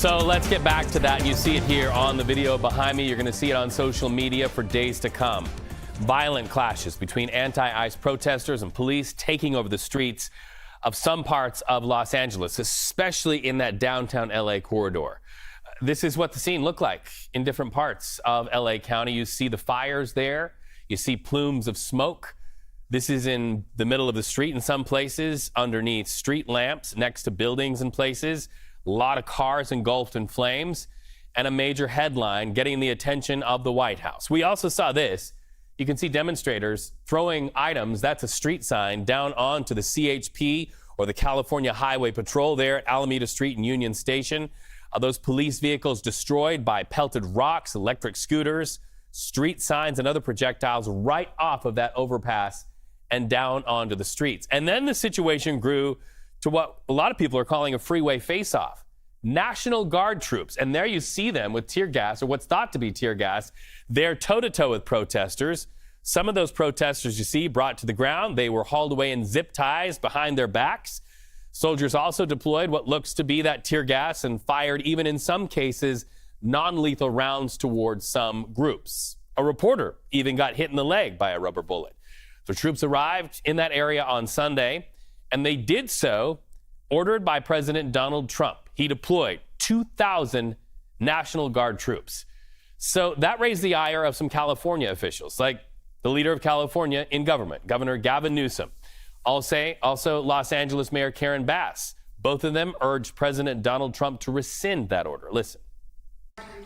So let's get back to that. You see it here on the video behind me. You're going to see it on social media for days to come. Violent clashes between anti-ICE protesters and police taking over the streets of some parts of Los Angeles, especially in that downtown LA corridor. This is what the scene looked like in different parts of LA County. You see the fires there. You see plumes of smoke. This is in the middle of the street in some places, underneath street lamps, next to buildings in places. A lot of cars engulfed in flames, and a major headline getting the attention of the White House. We also saw this. You can see demonstrators throwing items, that's a street sign, down onto the CHP or the California Highway Patrol there at Alameda Street and Union Station. Those police vehicles destroyed by pelted rocks, electric scooters, street signs, and other projectiles right off of that overpass and down onto the streets. And then the situation grew to what a lot of people are calling a freeway face-off. National Guard troops, and there you see them with tear gas, or what's thought to be tear gas. They're toe-to-toe with protesters. Some of those protesters, you see, brought to the ground. They were hauled away in zip ties behind their backs. Soldiers also deployed what looks to be that tear gas and fired, even in some cases, non-lethal rounds towards some groups. A reporter even got hit in the leg by a rubber bullet. The troops arrived in that area on Sunday, and they did so ordered by President Donald Trump. He deployed 2,000 National Guard troops. So that raised the ire of some California officials, like the leader of California in government, Governor Gavin Newsom. Also Los Angeles Mayor Karen Bass. Both of them urged President Donald Trump to rescind that order. Listen.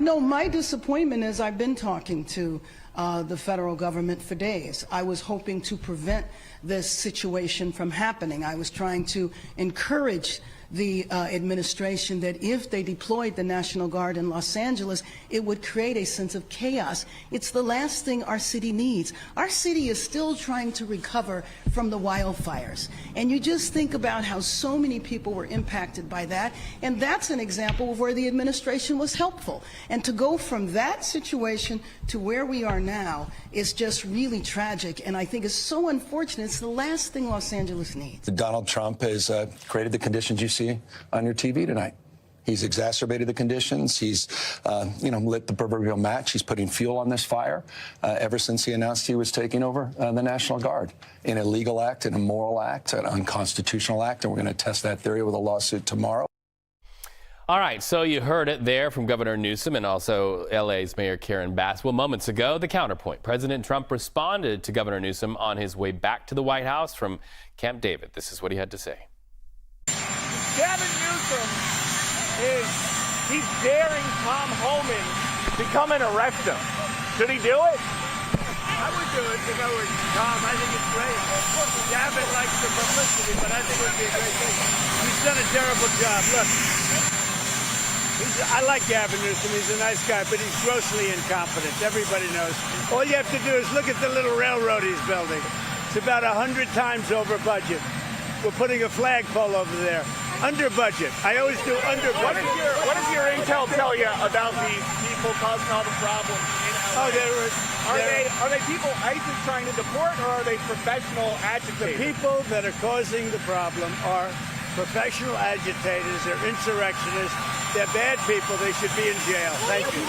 No, my disappointment is I've been talking to the federal government for days. I was hoping to prevent this situation from happening. I was trying to encourage the administration that if they deployed the National Guard in Los Angeles, it would create a sense of chaos. It's the last thing our city needs. Our city is still trying to recover from the wildfires. And you just think about how so many people were impacted by that. And that's an example of where the administration was helpful. And to go from that situation to where we are now is just really tragic. And I think it's so unfortunate. It's the last thing Los Angeles needs. Donald Trump has created the conditions you see on your TV tonight. He's exacerbated the conditions. He's, lit the proverbial match. He's putting fuel on this fire ever since he announced he was taking over the National Guard. An illegal act, an immoral act, an unconstitutional act, and we're going to test that theory with a lawsuit tomorrow. All right, so you heard it there from Governor Newsom and also LA's Mayor Karen Bass. Well, moments ago, the counterpoint. President Trump responded to Governor Newsom on his way back to the White House from Camp David. This is what he had to say. Gavin Newsom he's daring Tom Homan to come and arrest him. Should he do it? I would do it if I were Tom. I think it's great. Gavin likes the publicity, but I think it would be a great thing. He's done a terrible job. Look, I like Gavin Newsom. He's a nice guy, but he's grossly incompetent. Everybody knows. All you have to do is look at the little railroad he's building. It's about 100 times over budget. We're putting a flagpole over there. Under budget. I always do under budget. What does your intel tell you about these people causing all the problems in LA? Oh, are they people ICE is trying to deport, or are they professional agitators? The people that are causing the problem are professional agitators. They're insurrectionists. They're bad people. They should be in jail. Thank you.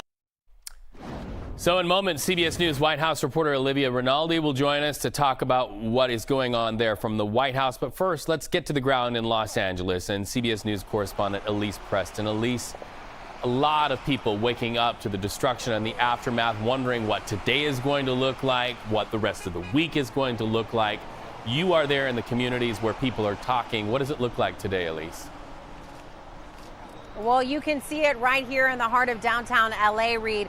So in moments, CBS News White House reporter Olivia Rinaldi will join us to talk about what is going on there from the White House. But first, let's get to the ground in Los Angeles and CBS News correspondent Elise Preston. Elise, a lot of people waking up to the destruction and the aftermath, wondering what today is going to look like, what the rest of the week is going to look like. You are there in the communities where people are talking. What does it look like today, Elise? Well, you can see it right here in the heart of downtown LA, Reed.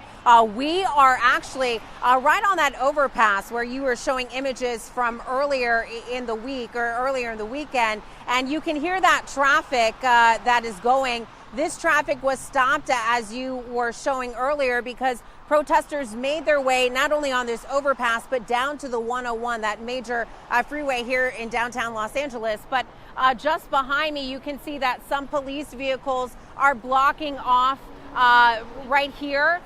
We are actually right on that overpass where you were showing images from earlier in the week or earlier in the weekend. And you can hear that traffic that is going. This traffic was stopped, as you were showing earlier, because protesters made their way not only on this overpass, but down to the 101, that major freeway here in downtown Los Angeles. But just behind me, you can see that some police vehicles are blocking off right here.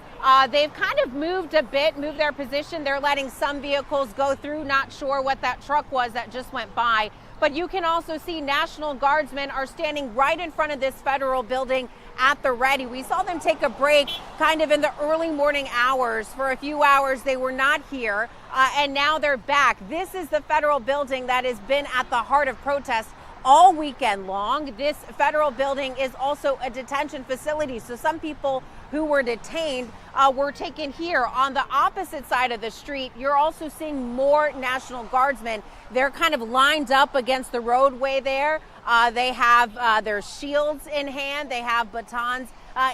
They've kind of moved a bit, moved their position. They're letting some vehicles go through. Not sure what that truck was that just went by. But you can also see National Guardsmen are standing right in front of this federal building at the ready. We saw them take a break kind of in the early morning hours. For a few hours, they were not here, and now they're back. This is the federal building that has been at the heart of protests all weekend long. This federal building is also a detention facility, so some people who were detained were taken here. On the opposite side of the street, you're also seeing more National Guardsmen. They're kind of lined up against the roadway there. They have their shields in hand. They have batons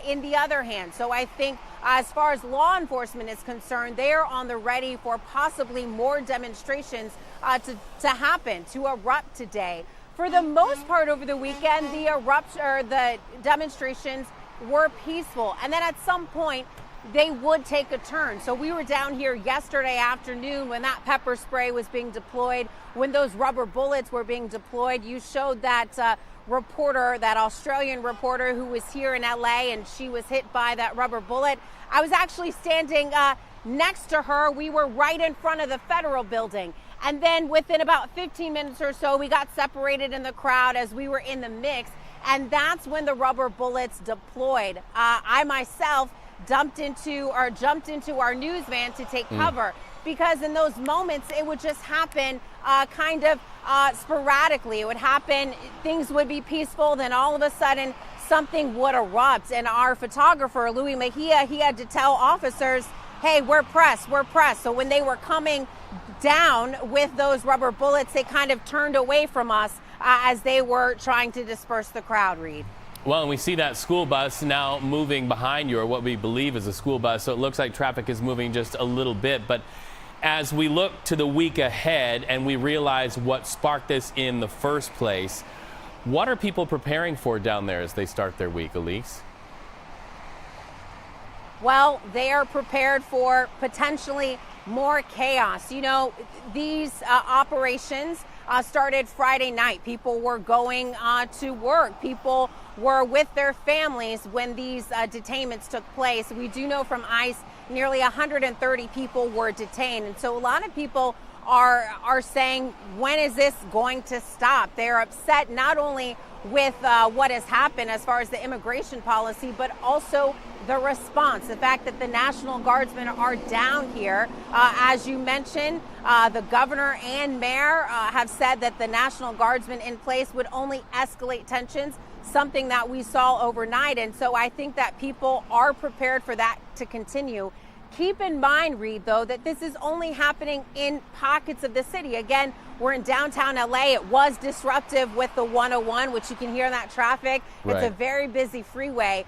in the other hand. So I think as far as law enforcement is concerned, they are on the ready for possibly more demonstrations to happen, to erupt today. For the most part over the weekend, the demonstrations were peaceful. And then at some point, they would take a turn. So we were down here yesterday afternoon when that pepper spray was being deployed, when those rubber bullets were being deployed. You showed that reporter, that Australian reporter who was here in LA, and she was hit by that rubber bullet. I was actually standing next to her. We were right in front of the federal building. And then within about 15 minutes or so, we got separated in the crowd as we were in the mix. And that's when the rubber bullets deployed. I myself jumped into our news van to take cover, because in those moments it would just happen kind of sporadically. It would happen, things would be peaceful, then all of a sudden something would erupt. And our photographer, Louis Mejia, he had to tell officers, hey, we're pressed. So when they were coming down with those rubber bullets, they kind of turned away from us as they were trying to disperse the crowd, Reed. Well, and we see that school bus now moving behind you, or what we believe is a school bus. So it looks like traffic is moving just a little bit. But as we look to the week ahead and we realize what sparked this in the first place, what are people preparing for down there as they start their week, Elise? Well, they are prepared for potentially more chaos. You know, these operations started Friday night. People were going to work. People were with their families when these detainments took place. We do know from ICE nearly 130 people were detained. And so a lot of people are saying, when is this going to stop? They're upset not only with what has happened as far as the immigration policy, but also the response, the fact that the National Guardsmen are down here. As you mentioned, the governor and mayor have said that the National Guardsmen in place would only escalate tensions, something that we saw overnight. And so I think that people are prepared for that to continue. Keep in mind, Reed, though, that this is only happening in pockets of the city. Again, we're in downtown LA. It was disruptive with the 101, which you can hear in that traffic. Right. It's a very busy freeway.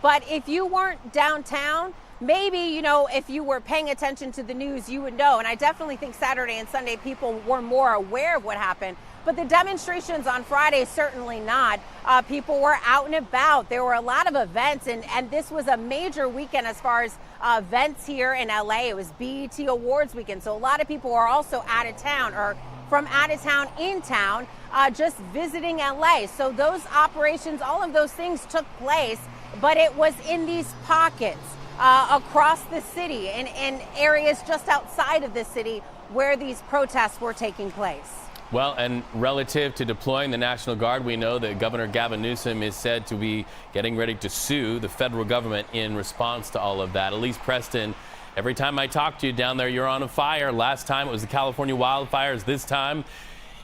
But if you weren't downtown, maybe, you know, if you were paying attention to the news, you would know. And I definitely think Saturday and Sunday people were more aware of what happened. But the demonstrations on Friday, certainly not. People were out and about. There were a lot of events, and this was a major weekend as far as events here in LA. It was BET Awards weekend. So a lot of people are also out of town, or from out of town in town, just visiting LA. So those operations, all of those things took place, but it was in these pockets across the city, in areas just outside of the city where these protests were taking place. Well, and relative to deploying the National Guard, we know that Governor Gavin Newsom is said to be getting ready to sue the federal government in response to all of that. Elise, Preston, every time I talk to you down there, you're on a fire. Last time it was the California wildfires. This time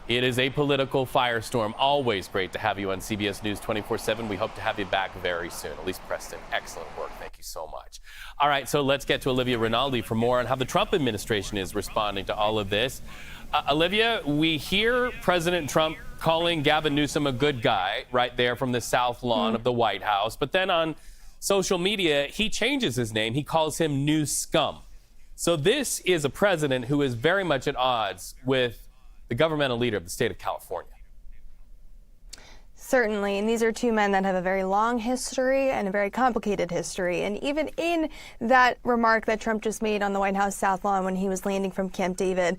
it is a political firestorm. Always great to have you on CBS News 24/7. We hope to have you back very soon. Elise, Preston, excellent work. Thank you so much. All right, so let's get to Olivia Rinaldi for more on how the Trump administration is responding to all of this. Olivia, we hear President Trump calling Gavin Newsom a good guy right there from the South Lawn of the White House. But then on social media, he changes his name. He calls him New Scum. So this is a president who is very much at odds with the governmental leader of the state of California. Certainly, and these are two men that have a very long history and a very complicated history. And even in that remark that Trump just made on the White House South Lawn when he was landing from Camp David,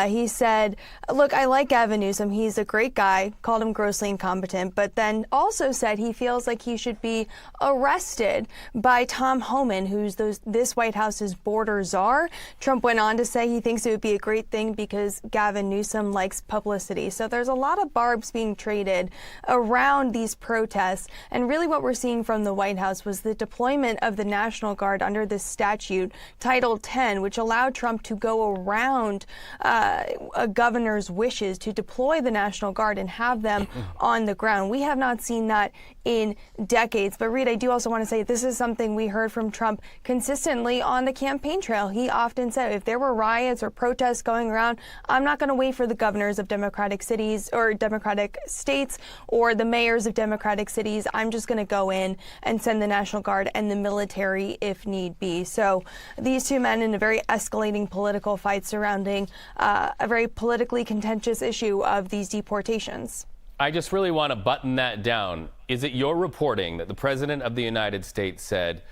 he said, look, I like Gavin Newsom. He's a great guy, called him grossly incompetent, but then also said he feels like he should be arrested by Tom Homan, who's this White House's border czar. Trump went on to say he thinks it would be a great thing because Gavin Newsom likes publicity. So there's a lot of barbs being traded around around these protests. And really what we're seeing from the White House was the deployment of the National Guard under this statute, Title 10, which allowed Trump to go around a governor's wishes to deploy the National Guard and have them on the ground. We have not seen that in decades. But Reed, I do also want to say this is something we heard from Trump consistently on the campaign trail. He often said if there were riots or protests going around, I'm not going to wait for the governors of Democratic cities or Democratic states or the mayors of Democratic cities. I'm just going to go in and send the National Guard and the military if need be. So these two men in a very escalating political fight surrounding a very politically contentious issue of these deportations. I just really want to button that down. Is it your reporting that the President of the United States said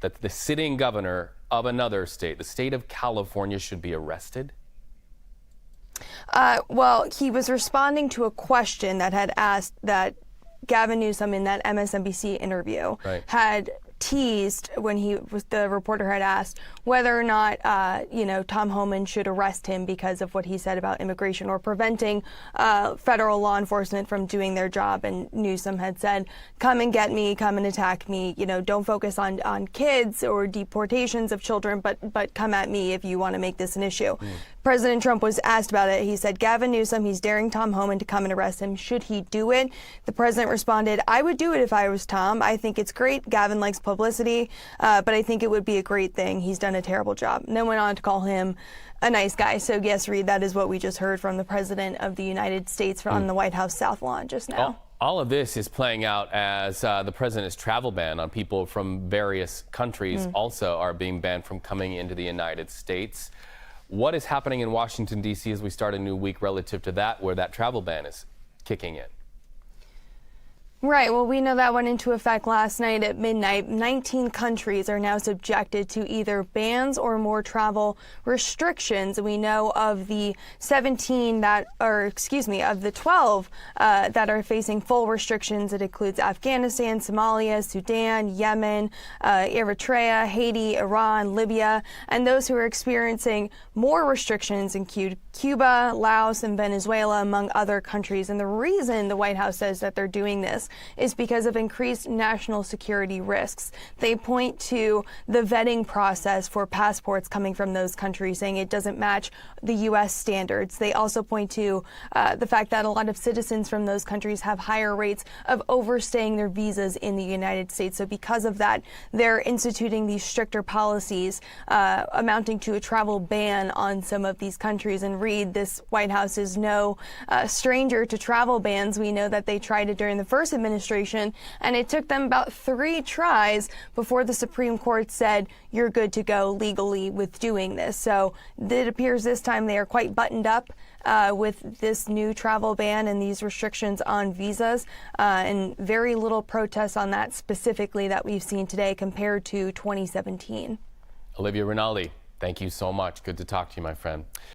that the sitting governor of another state, the state of California, should be arrested? Well, he was responding to a question that had asked that Gavin Newsom in that MSNBC interview had teased when the reporter had asked whether or not, Tom Homan should arrest him because of what he said about immigration or preventing federal law enforcement from doing their job. And Newsom had said, come and get me, come and attack me. Don't focus on kids or deportations of children, but come at me if you want to make this an issue. President Trump was asked about it. He said, Gavin Newsom, he's daring Tom Homan to come and arrest him. Should he do it? The president responded, I would do it if I was Tom. I think it's great. Gavin likes publicity, but I think it would be a great thing. He's done a terrible job. And then went on to call him a nice guy. So yes, Reed, that is what we just heard from the President of the United States on the White House South Lawn just now. All of this is playing out as the president's travel ban on people from various countries also are being banned from coming into the United States. What is happening in Washington, D.C. as we start a new week relative to that, where that travel ban is kicking in? Right. Well, we know that went into effect last night at midnight. 19 countries are now subjected to either bans or more travel restrictions. We know of the 12 that are facing full restrictions. It includes Afghanistan, Somalia, Sudan, Yemen, Eritrea, Haiti, Iran, Libya, and those who are experiencing more restrictions include Cuba, Laos, and Venezuela, among other countries. And the reason the White House says that they're doing this is because of increased national security risks. They point to the vetting process for passports coming from those countries, saying it doesn't match the U.S. standards. They also point to the fact that a lot of citizens from those countries have higher rates of overstaying their visas in the United States. So because of that, they're instituting these stricter policies amounting to a travel ban on some of these countries. And Reed, this White House is no stranger to travel bans. We know that they tried it during the first administration, and it took them about 3 tries before the Supreme Court said you're good to go legally with doing this. So it appears this time they are quite buttoned up with this new travel ban and these restrictions on visas, and very little protests on that specifically that we've seen today compared to 2017. Olivia, Rinaldi, thank you so much. Good to talk to you, my friend.